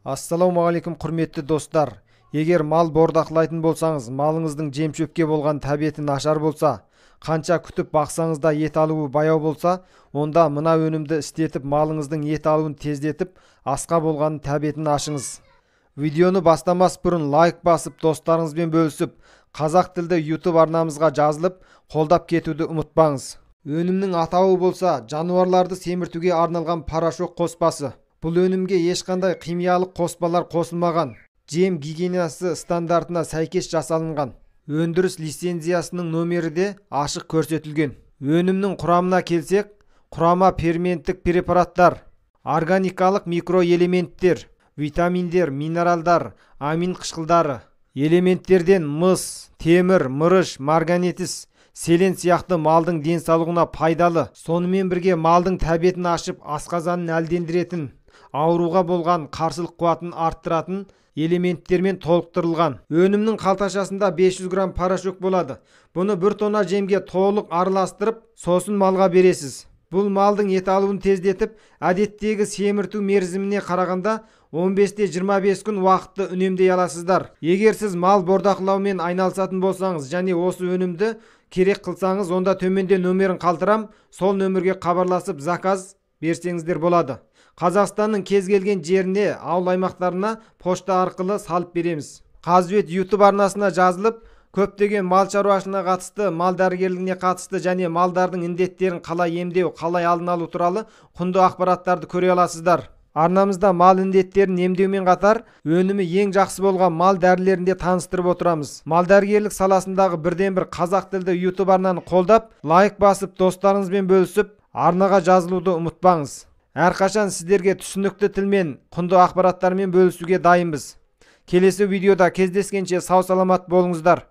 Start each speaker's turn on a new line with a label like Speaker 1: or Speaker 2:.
Speaker 1: Ассалаумағалейкум құрметті достар. Егер мал бордақылайтын болсаңыз, малыңыздың жем-шөпке болған тәбеті нашар болса, қанша күтіп бақсаңыз да ет алуы баяу болса, онда мына өнімді істетіп малыңыздың ет алуын тездетіп, асқа болған тәбетін ашыңыз. Видеоны бастамас бұрын лайк басып, достарыңызбен бөлісіп, қазақ тілді YouTube арнамызға жазылып, қолдап кетуді ұмытпаңыз. Өнімнің атауы болса, жануарларды семіртуге арналған порошок қоспасы. Бұл өнімге ешқандай химиялық қоспалар қосылмаған. Жем гигиенасы стандартына сәйкес жасалынған. Өндіріс лицензиясының номері де ашық көрсетілген. Өнімнің құрамына келсек, құрама ферменттік препараттар, органикалық микроэлементтер, витаминдер, минералдар, амин қышқылдары, элементтерден мыс, темір, мырыш, марганец, селен сияқты малдың денсаулығына пайдалы. Сонымен бірге малдың тәбетін ашып, асқазанын әлдендіретін, ауруға болған қарсылық қуатын арттыратын элементтермен толықтырылған. Өнімнің қалташасында 500 грамм порошок болады. Бұны 1 тонна жемге толық араластырып, сосын малға бересіз. Бұл малдың ет алуын тездетіп, әдеттегі семірту мерзіміне қарағанда 15-25 күн уақытты үнемдей аласыздар. Егер сіз мал бордақылаумен айналысатын болсаңыз және осы өнімді керек қылсаңыз, онда төменде нөмірін қалдырам, сол нөмірге хабарласып заказ берсеңіздер болады. Қазақстанның кез келген жеріне, ауыл аймақтарына пошта арқылы салып береміз. Қазбет YouTube арнасына жазылып, көптеген мал шаруашылығына қатысты, мал дәрігерлігіне қатысты және малдардың індеттерін қалай емдеу, қалай алдын алу туралы құнды ақпараттарды көре аласыздар. Арнамызда мал індеттерін емдеумен қатар, өнімі ең жақсы болған мал дәрілерін де таныстырып отырамыз. Мал дәрігерлік саласындағы бірден бір қазақ тілді YouTube арнаны қолдап, лайк басып, достарыңызбен бөлісіп, арнаға жазылуды ұмытпаңыз. Әрқашан сіздерге түсінікті тілмен, құнды ақпараттармен бөлісуге дайынбыз. Келесі видеода кездескенше сау саламат болыңыздар.